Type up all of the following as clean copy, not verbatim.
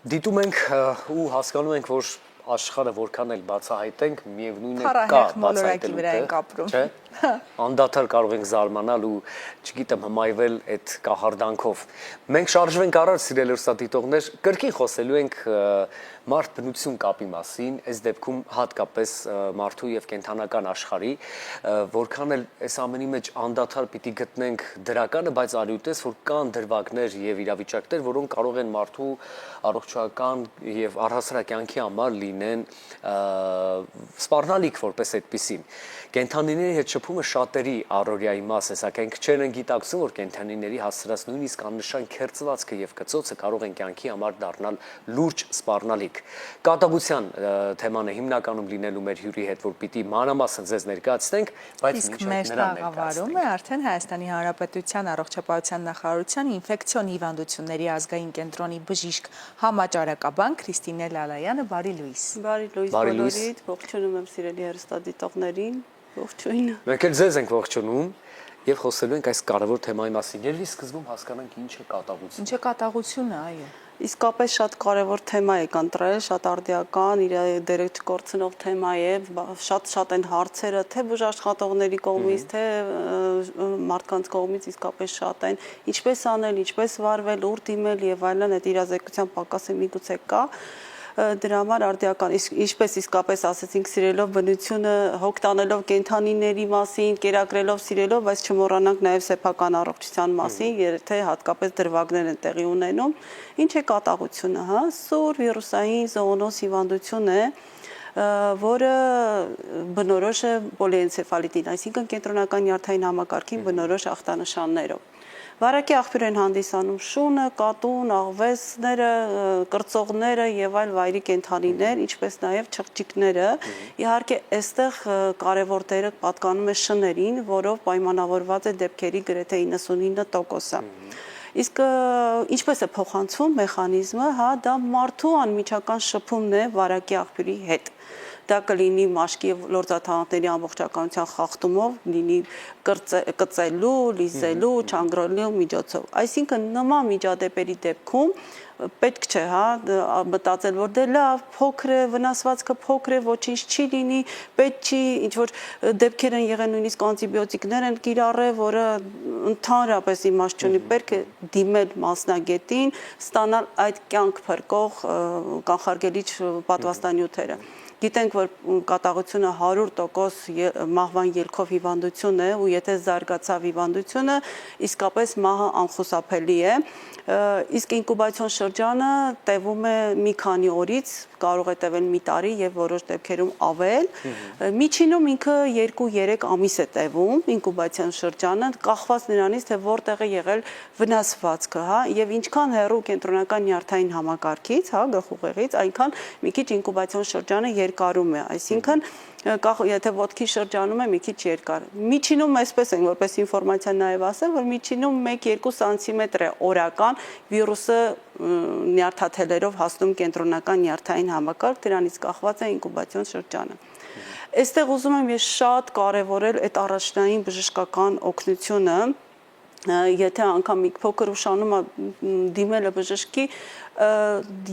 Դիտում ենք ու հասկանում ենք, որ աշխարհը որքան էլ բացահայտենք, միևնույն է կա Փառահեղ մոլորակի բացահայտելու վրա տեղ, ենք ապրում։ չէ՞։ Անդադար կարող ենք զարմանալ ու, չգիտեմ, հմայվել այդ կահարդանքով։ Մենք շարժվենք առաջ, սիրելի լսադիտողներ, կրկին խոսելու ենք մարդ-բնություն կապի մասին, այս դեպքում հատկապես մարդու եւ կենդանական աշխարհի, որքան էլ այս ամենի մեջ անդադար պիտի գտնենք դրականը, բայց արյունտես, որ կան դրվագներ եւ իրավիճակներ, որոնք կարող են մարդու առողջական եւ առհասարակ կյանքի համար լինեն սպառնալիք որպես այդպիսին։ Կենդանիների հետ շփումը շատերի առօրյայի մաս է, սակայն քչերն են գիտակցում, որ կենդանիների հասցրած նույնիսկ աննշան քերծվածքը եւ կծոցը կարող են կյանքի համար դառնալ լուրջ սպառնալիք։ Կատաղության թեման է հիմնականում լինելու մեր հյուրի հետ, որ պիտի մանրամասն ձեզ ներկայացնենք, բայց իսկ մեր տաղավարում է արդեն Հայաստանի Հանրապետության առողջապահության նախարարության ինֆեկցիոն հիվանդությունների ազգային կենտրոնի բժիշկ համաճարակաբան Քրիստինե Լալայանը, բարի լույս։ Բարի լույս բոլորիդ, ողջունում եմ սիրելի հեռուստադիտողներին, ողջույն։ Մենք էլ ձեզ ենք ողջունում եւ խոսելու ենք այս կարևոր թեմայի մասին։ Երևի սկզբում հասկանանք ինչ է կատաղությունը։ Ինչ է կատաղությունը, այո։ Իսկապես շատ կարևոր թեմա է կանտրել, շատ արդիական, իր դերը չկորցնող թեմա է, շատ են հարցերը, թե բուժաշխատողների կողմից, թե մարդկանց կողմից իսկապես շատ են, ինչպես անել, ինչպես վարվել, ուր դիմել եւ այլն, այդ իրազեկության պակասը միգուցե կա։ Դրա համար արդիական, ինչպես իսկապես ասեցինք, սիրելով բնությունը, հոգ տանելով կենդանիների մասին, կերակրելով, սիրելով, բայց չմոռանանք նաև սեփական առողջության մասին, եթե հատկապես դրվագներ են տեղի ունենում։ Ինչ է կատաղությունը, հա, սուր վիրուսային զոոնոզ հիվանդություն է, որը բնորոշ է պոլիենցեֆալիտին, այսինքն կենտրոնական նյարդային համակարգին բնորոշ ախտանշաններով։ Վարակի աղբյուր են հանդիսանում շունը, կատուն, աղվեսները, կրծողները եւ այլ վայրի կենդանիներ, ինչպես նաեւ չղջիկները։ Իհարկե, այստեղ կարևոր դերը պատկանում է շներին, որով պայմանավորված է դեպքերի գրեթե 99%-ը։ Իսկ ինչպես է փոխանցվում մեխանիզմը, հա, դա մարդու անմիջական շփումն է վարակի աղբյուրի հետ։ Դա կլինի մաշկի եւ լորձաթաղանթների ամբողջականության խախտումով, լինի կծելու, լիզելու, չանգրելու միջոցով։ Այսինքն նման միջադեպերի դեպքում պետք չէ, հա, մտածել, որ դե լավ, փոքր է, վնասվածքը փոքր է, ոչինչ չի լինի, պետք չի, ինչ որ դեպքեր են եղել, նույնիսկ անտիբիոտիկներ են կիրառել, որը ընդհանրապես իմաստ չունի, պետք է դիմել մասնագետին, ստանալ այդ կյանք փրկող կանխարգելիչ պատվաստանյութերը։ Գիտենք, որ կատաղությունը 100% մահվան ելքով հիվանդություն է ու եթե զարգացավ հիվանդությունը, իսկապես մահը անխուսափելի է։ Իսկ ինկուբացիոն շրջանը տևում է մի քանի օրից, կարող է տևել մի տարի եւ որոշ դեպքերում ավել։ Միջինում ինքը 2-3 ամիս է տևում ինկուբացիոն շրջանը, կախված նրանից, թե որտեղ է եղել վնասվածքը, հա, եւ ինչքան հեռու կենտրոնական նյարդային համակարգից, հա, գլխուղեղից, այնքան մի քիչ ինկուբացիոն շրջանը երկարում է, այսինքն եթե ոտքի շրջանում է մի քիչ երկար։ Միջինում այսպես են, որպես ինֆորմացիա նաև ասեմ, որ միջինում 1-2 սանտիմետր է օրական վիրուսը նյարդաթելերով հասնում կենտրոնական նյարդային համակարգ, դրանից կախված է ինկուբացիոն շրջանը։ Այստեղ ուզում եմ ես շատ կարևորել այդ առաջնային բժշկական օգնությունը, եթե անգամ մի փոքր ուշանում դիմելը բժշկի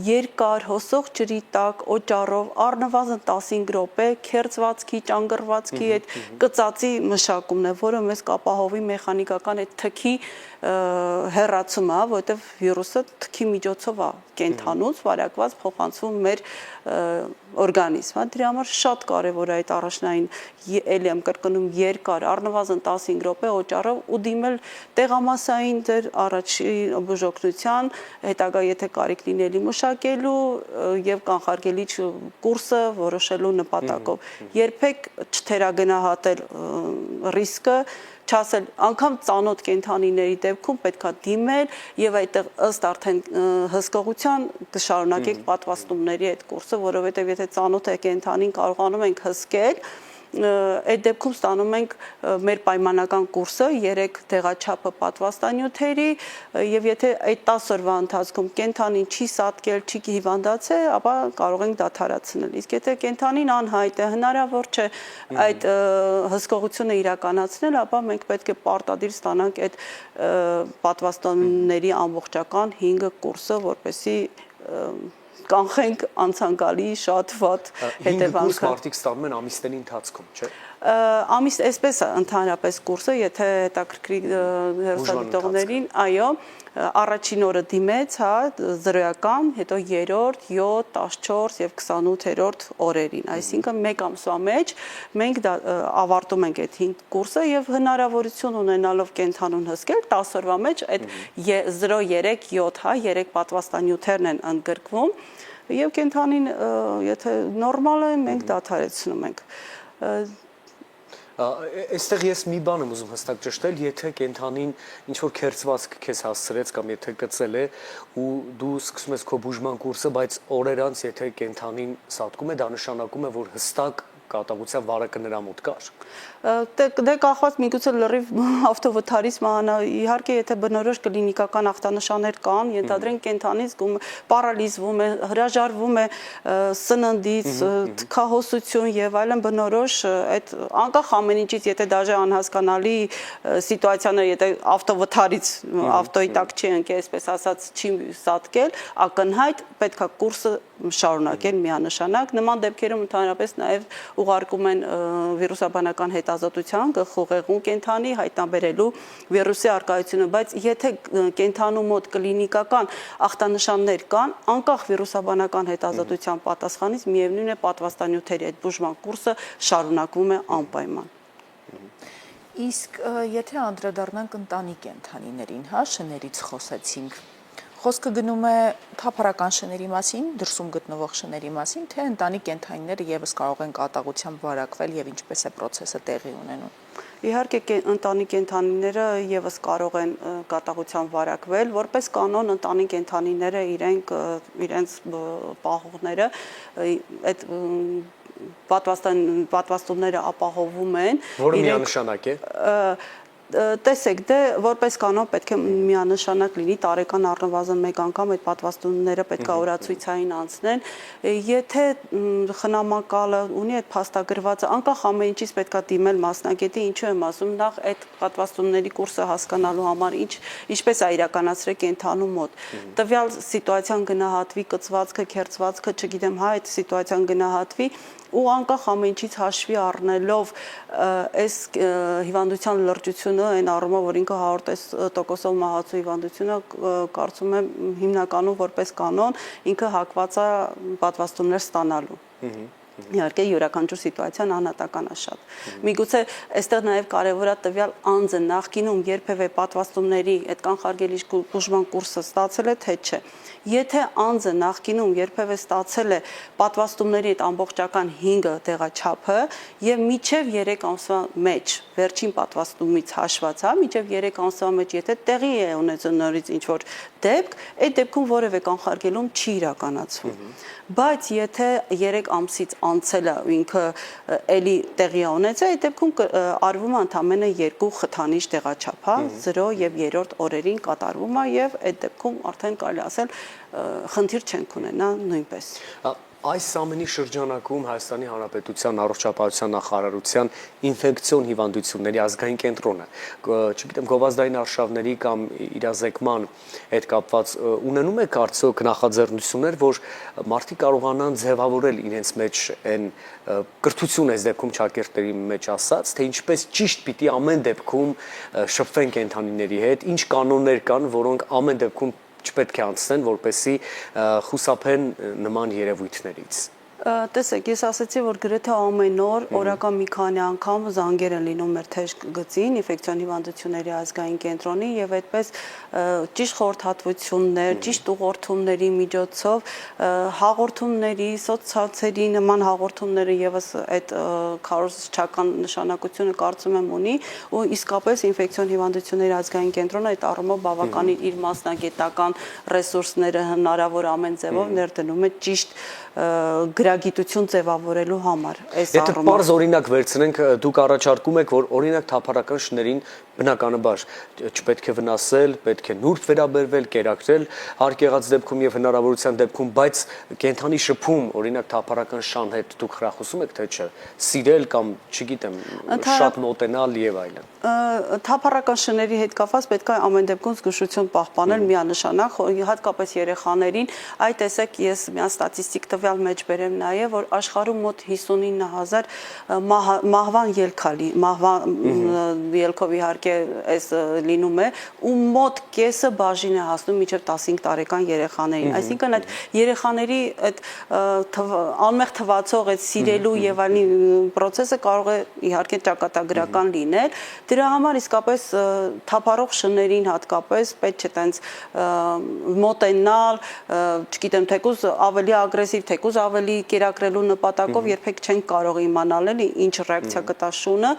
երկար հոսող ջրի տակ օճառով առնվազն 15 րոպե քերծվածքի, ճանգռվածքի այդ կծածի մշակումն է, որը մեզ կապահովի մեխանիկական այդ թքի հեռացումը, որովհետև վիրուսը թքի միջոցով է կենթանուց վարակված փոխանցվում մեր օրգանիզմը։ Դրա համար շատ կարևոր է այդ առաջնային էլի եմ կրկնում երկար առնվազն 15 րոպե օճառով ու դիմել տեղամասային ձեր առաջի բուժօգնության, հետագա եթե կարիք լինելի մշակելու եւ կանխարգելիչ կուրսը որոշելու նպատակով։ Երբեք չթերագնահատել ռիսկը, չասել անգամ ծանոթ կենդանիների դեպքում պետքա դիմել եւ այդտեղ ըստ արդեն հսկողության կշարունակենք պատվաստումների այդ կուրսը, որովհետեւ եթե ծանոթ է կենդանին կարողանում ենք հսկել, այդ դեպքում ստանում ենք մեր պայմանական կուրսը 3 տեղաչափը պատվաստանյութերի եւ եթե այդ 10 օրվա ընթացքում կենդանին չի սատկել, չի հիվանդացել, ապա կարող ենք դադարացնել։ Իսկ եթե կենդանին անհայտ է, հնարավոր չէ այդ հսկողությունը իրականացնել, ապա մենք պետք է պարտադիր ստանանք այդ պատվաստանների ամբողջական 5 կուրսը, որպեսզի կանխենք անցանկալի շատ վատ հետևանքը։ Մարդիկ ստանում են ամիսների ընթացքում, չէ՞։ Ամիս այսպես ընդհանրապես կուրսը, եթե հետաքրքրի հեռուստադիտողներին, այո, առաջին օրը դիմեց, հա, 0-ական, հետո 3-րդ, 7, 14 եւ 28-րդ օրերին, այսինքն 1 ամսվա մեջ մենք ավարտում ենք այդ 5 կուրսը եւ հնարավորություն ունենալով կենթանուն հսկել 10 օրվա մեջ այդ 0, 3, 7, հա, 3 պատվաստանյութերն են ընդգրկվում եւ կենթանին եթե նորմալ է մենք դադարեցնում ենք։ Այստեղ ես մի բան եմ ուզում հստակ ճշտել, եթե կենթանին ինչ-որ քերծվածք քեզ հասցրեց կամ եթե կծել է ու դու սկսում ես քո բուժման կուրսը, բայց օրեր անց եթե կենթանին սատկում է, դա նշանակում է, որ հստակ կատաղության վարակը նրա մոտ կար։ Դե կախված միգուցե լրիվ ավտովթարից մահանա, իհարկե եթե բնորոշ կլինիկական ախտանշաններ կան, ենթադրենք կենթանից պարալիզվում է, հրաժարվում է սննդից, թքահոսություն եւ այլն բնորոշ այդ անկախ ամեն ինչից, եթե դաժե անհասկանալի սիտուացիան է, եթե ավտովթարից ավտոյի տակ չի ընկել, այսպես ասած, չի սատկել, ակնհայտ պետքա կուրսը շարունակել միանշանակ։ Նման դեպքերում ընդհանրապես նաև ուղարկում են վիրուսաբանական հետազոտության, գլխուղեղուն կենթանի հայտնաբերելու վիրուսի արկայությունը, բայց եթե կենթանու մոտ կլինիկական ախտանշաններ կան, անկախ վիրուսաբանական հետազոտության պատասխանից միևնույն է պատվաստանյութերի այդ բուժման կուրսը շարունակվում է անպայման։ Իսկ եթե անդրադառնանք ընտանի կենթանիներին, հա, շներից խոսեցինք, խոսքը գնում է թափառական շների մասին, դրսում գտնվող շների մասին, թե ընտանի կենթանիները եւս կարող են կատաղությամբ վարակվել եւ ինչպես է process-ը տեղի ունենում։ Իհարկե ընտանի կենթանիները եւս կարող են կատաղությամբ վարակվել, որպես կանոն ընտանի կենթանիները իրենց պահողները այդ պատվաստումները ապահովում են, որը միանշանակ է։ Տեսեք, դե որպես կանոն պետք է միանշանակ լինի, տարեկան առնվազն 1 անգամ այդ պատվաստումները պետք է օրացույցային անցնեն։ Եթե խնամակալը ունի այդ փաստագրվածը, անկախ ամեն ինչից պետք է դիմել մասնագետի, ինչու եմ ասում, նախ այդ պատվաստումների կուրսը հասկանալու համար ինչպես է իրականացրել կենթանու մոտ։ Տվյալ սիտուացիան գնահատվի, կծվածքը, քերծվածքը, չգիտեմ, հա, այդ սիտուացիան գնահատվի ու անկախ ամեն ինչից հաշվի առնելով այս հիվանդության լրջությունը, այն առումով, որ ինքը 100% մահացու հիվանդությունը, կարծում եմ հիմնականում որպես կանոն ինքը հակված է պատվաստումներ ստանալու։ Իհարկե յուրաքանչյուր սիտուացիան անհատական է շատ։ Միգուցե այստեղ նաև կարևոր է տվյալ անձը նախկինում երբևէ պատվաստումների այդ կանխարգելիչ բուժման կուրսը ստացել է, թե չէ։ Եթե անձը նախկինում երբևէ ստացել է պատվաստումների այդ ամբողջական 5 տեղաչափը եւ միջև 3 ամսվա մեջ վերջին պատվաստումից հաշված, հա, միջև 3 ամսվա մեջ եթե տեղի է ունեցել նորից ինչ որ դեպք, այդ դեպքում որևէ կանխարգելում չի իրականացվում։ Բայց եթե 3 ամսից անցել է ու ինքը էլի տեղի է ունեցել, այդ դեպքում արվում է ընդամենը 2 խթանիչ տեղաչափ, հա, 0 եւ 3-րդ օրերին կատարվում է եւ այդ դեպքում արդեն կարելի ասել խնդիր չենք ունենա նույնպես։ Այս ամենի շրջանակում Հայաստանի Հանրապետության առողջապահության նախարարության ինֆեկցիոն հիվանդությունների ազգային կենտրոնը, չգիտեմ, գովազդային արշավների կամ իրազեկման հետ կապված ունենում է կարծոք նախաձեռնություններ, որ մարդիկ կարողանան ձևավորել իրենց մեջ այն կրթություն այս դեպքում ճակերտների մեջ ասած, թե ինչպես ճիշտ պիտի ամեն դեպքում շփվեն կենթանիների հետ, ինչ կանոններ կան, որոնք ամեն դեպքում չպետք է անցնեն, որպեսզի խուսափեն նման երևույթներից։ Տեսեք, ես ասացի, որ գրեթե ամեն օր օրական մի քանի անգամ զանգեր են լինում մեր թեժ գծին, ինֆեկցիոն հիվանդությունների ազգային կենտրոնի եւ այդպես ճիշտ խորհրդատվություններ, ճիշտ ուղղորդումների միջոցով հաղորդումների, սոցցանցերի նման հաղորդումները եւս այդ քարոզչական նշանակությունը կարծում եմ ունի ու իսկապես ինֆեկցիոն հիվանդությունների ազգային կենտրոնը այդ առումով բավականին իր մասնագիտական ռեսուրսները հնարավոր ամեն ձևով ներդնում է ճիշտ վերագիտություն ձևավորելու համար այս Եթե առումով։ բարձ օրինակ վերցնենք, դուք առաջարկում եք, որ օրինակ թափառական շներին բնականաբար չպետք է վնասել, պետք է նուրբ վերաբերվել, կերակրել հարկ եղած դեպքում եւ հնարավորության դեպքում, բայց կենթանի շփում, օրինակ թափառական շան հետ դուք հրախուսում եք թե չէ, սիրել կամ, չգիտեմ, շատ մոտենալ եւ այլն։ Թափառական շների հետ կապված պետք է ամեն դեպքում զգուշություն պահպանել միանշանակ, հատկապես երեխաներին, այ տեսեք, ես միան ստատիստիկ տվյալ մեջ բերեմ նաեւ, որ աշխարհում մոտ 59000 մահվան ելքալի, մահվան ելքով իհարկե այս լինում է, ու մոտ կեսը բաժին է հասնում մինչև 15 տարեկան երեխաներին։ Այսինքն այդ երեխաների այդ անմեղ թվացող այդ սիրելու եւ այլն process-ը կարող է իհարկե ճակատագրական լինել։ Դրա համար իսկապես թափառող շներին հատկապես պետք չէ տենց մոտենալ, չգիտեմ, թեկուզ ավելի ագրեսիվ, թեկուզ ավելի կերակրելու նպատակով երբեք չեն կարող իմանալ էլի ինչ ռեակցիա կտա շունը։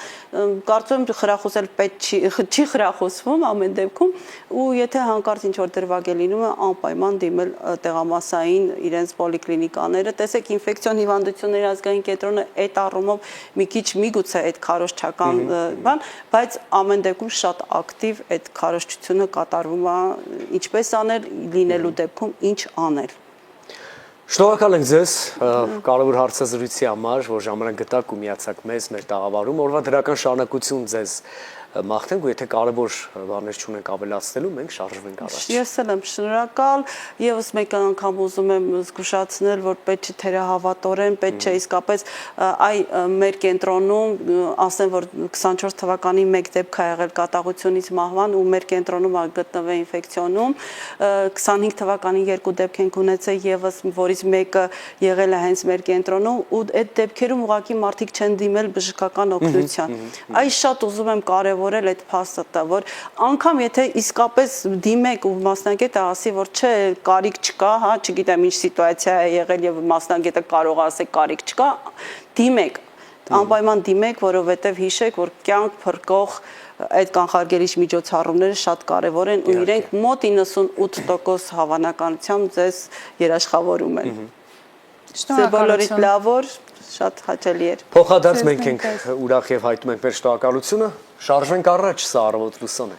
Կարծում եմ խրախուսել պետք չի խրախուսվում ամեն դեպքում, ու եթե հանկարծ ինչ որ դրվագ է լինում, անպայման դիմել տեղամասային իրենց պոլիկլինիկաները։ Տեսեք, ինֆեկցիոն հիվանդությունների ազգային կենտրոնը այդ առումով մի քիչ միգուցե այդ քարոզչական բան, բայց ամեն դեպքում շատ ակտիվ այդ քարոզչությունը կատարվում է, ինչպես անել, լինելու դեպքում ինչ անել։ Շնորհակալ ենք ձեզ կարևոր հարցազրույցի համար, որ ժամանակ գտաք ու միացաք մեզ մեր տաղավարում։ Օրվա դրական շարունակություն ձեզ մաղթենք, ու եթե կարևոր բաներ չունենք ավելացնելու, մենք շարժվենք առաջ։ Ես էլ եմ շնորհակալ, եւս մեկ անգամ ուզում եմ զգուշացնել, որ պետք չէ թերահավատորեն, պետք չէ իսկապես այ մեր կենտրոնում, ասեմ, որ 24 թվականի 1 դեպք ա եղել կատաղությունից մահվան, ու մեր կենտրոնում գտնվել ինֆեկցիոնում, 25 թվականի 2 դեպք ենք ունեցել եւս, որից մեկը եղել է հենց մեր կենտրոնում, ու այդ դեպքերում ուղղակի մարդիկ չեն դիմել բժշկական օգնության։ Այս շատ ուզում եմ կարևորել այդ փաստը, որ անգամ եթե իսկապես դիմեք ու մասնագետը ասի, որ չէ, կարիք չկա, հա, չգիտեմ ինչ սիտուացիա է եղել եւ մասնագետը կարող է ասել կարիք չկա, դիմեք, անպայման դիմեք, որովհետեւ հիշեք, որ կյանք փրկող այդ կանխարգելիչ միջոցառումները շատ կարևոր են ու իրենք մոտ 98% հավանականությամբ ձեզ երաշխավորում են։ Ձեզ բոլորիդ լավ օր, շատ հաճելի էր։ Փոխադարձ մենք ենք ուրախ եւ հայտնում ենք մեր շնորհակալությունը, շարժվենք առաջ, սա առավոտ լուսոն է։